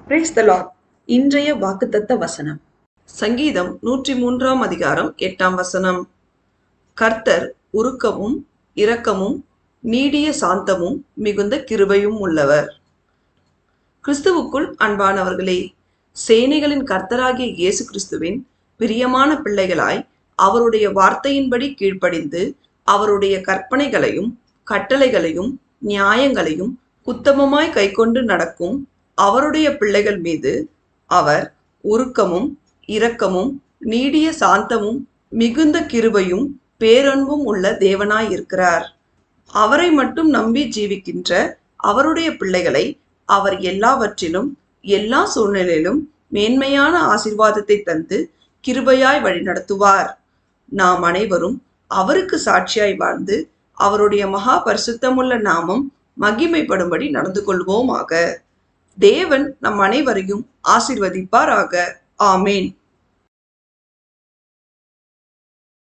Praise the Lord. இன்றைய வாக்குத்தத்த வசனம் சங்கீதம் 103 அதிகாரம் 8 வசனம். கர்த்தர் உருக்கமும் இரக்கமும் நீடிய சாந்தமும் மிகுந்த கிருபையும் உள்ளவர். கிறிஸ்துவுக்குள் அன்பானவர்களே, சேனைகளின் கர்த்தராகிய இயேசு கிறிஸ்துவின் பிரியமான பிள்ளைகளாய் அவருடைய வார்த்தையின்படி கீழ்ப்படிந்து அவருடைய கற்பனைகளையும் கட்டளைகளையும் நியாயங்களையும் உத்தமமாய் கைக்கொண்டு நடக்கும் அவருடைய பிள்ளைகள் மீது அவர் உருக்கமும் இரக்கமும் நீடிய சாந்தமும் மிகுந்த கிருபையும் பேரன்பும் உள்ள தேவனாயிருக்கிறார். அவரை மட்டும் நம்பி ஜீவிக்கின்ற அவருடைய பிள்ளைகளை அவர் எல்லாவற்றிலும் எல்லா சூழ்நிலையிலும் மேன்மையான ஆசீர்வாதத்தை தந்து கிருபையாய் வழிநடத்துவார். நாம் அனைவரும் அவருக்கு சாட்சியாய் வாழ்ந்து அவருடைய மகா பரிசுத்தமுள்ள நாமம் மகிமைப்படும்படி நடந்து கொள்வோமாக. தேவன் நம் அனைவரையும் ஆசீர்வதிப்பாராக. ஆமேன்.